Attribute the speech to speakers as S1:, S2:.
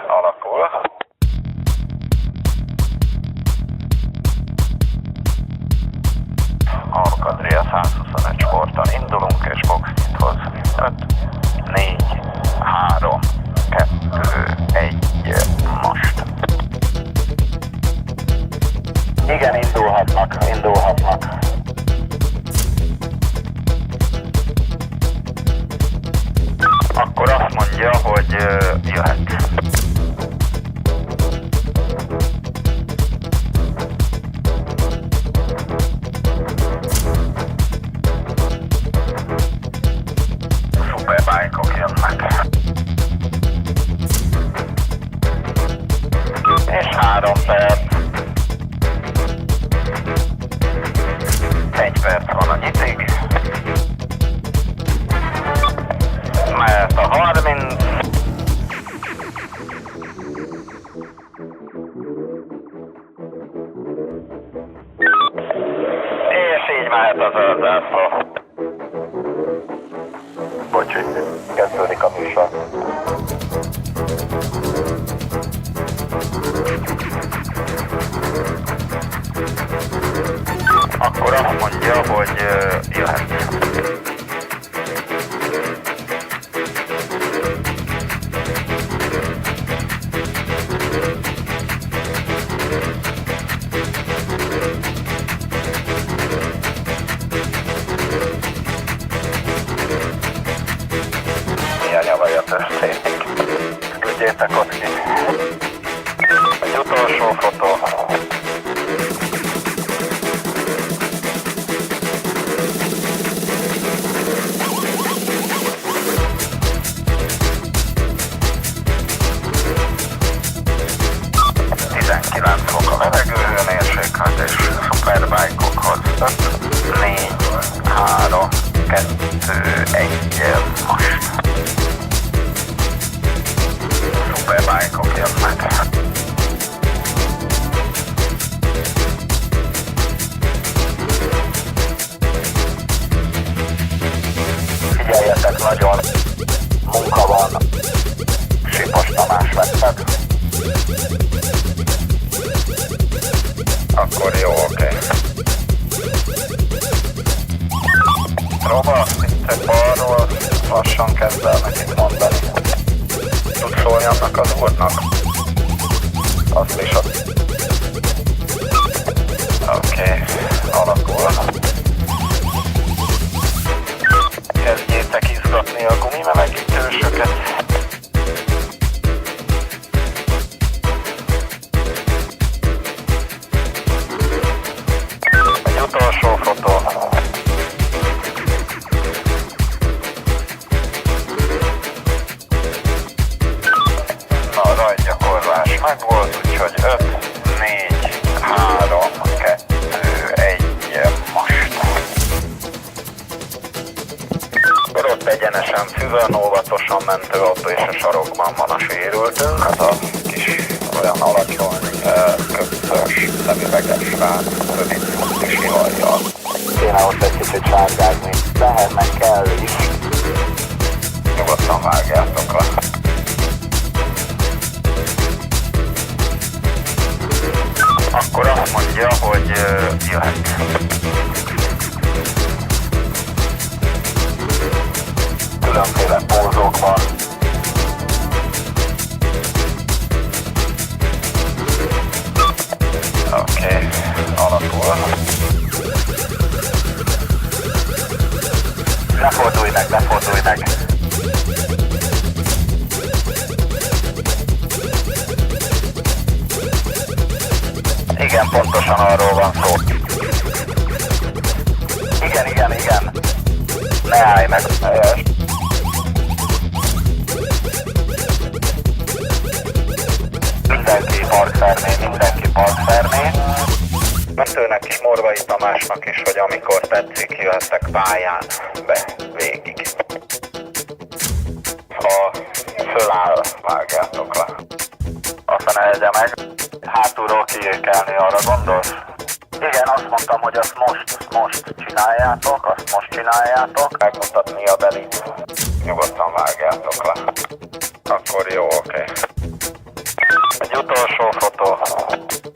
S1: alakul. Alkadria 125 sporttal indulunk, és boxnyithoz 5, 4, 3, 2, 1, most. Igen, indulhatnak. Akkor azt mondja, hogy jöhet. Szuperbike-ok jönnek. És 3 perc. 1 perc van a nyitig. Mehet a 30. És így mehet a zöld zászló. Bocsi, kezdődik a műsor. Akkor azt mondja, hogy jöhet. Milyen nyavaja történik? Küldjétek ott ki. Egy utolsó fotó. Fok a levegőhőmérséklet, és szuperbike-okhoz 5, 4, 3, 2, 1, most. Szuperbike-ok jönnek. Figyeljetek nagyon, munka van. Sipos Tamás vetted. Akkor jó, oké. Roba, itt balról lassan kezd el nekik mondani. Tudsz szólni annak az úrnak? Azt is ott. Oké, alakul. Kezdjétek izgatni a gumimelegítősöket. Utolsó fotó. Na, rajtgyakorlás megvolt, úgyhogy 5, 4, 3, 2, 1, most. Akkor ott egyenesen füvön, óvatosan mentőautó, és a sarokban van a sérültünk. Az a kis olyan alacsony, köpszös, szemüveges rác, rövid kis hajjal. Kéne ott egy kicsit sárgázni. Lehet, meg kell is. Nyugodtan vágjátok le. Akkor azt mondja, hogy jöhet. Különféle pózokban. Oké, alapul. Ne fordulj meg. Igen, pontosan arról van szó. Igen. Ne állj meg. Mindenki parkfermé. Mentőnek is, Morvai Tamásnak is, hogy amikor tetszik, jöhettek pályán be végig. Ha föláll, vágjátok le. Aztán elgye meg. Hátulról kiékelni, arra gondolsz? Igen, azt mondtam, hogy azt most csináljátok, megmutatni a belit. Nyugodtan vágjátok le. Akkor jó, oké. Utolsó fotó.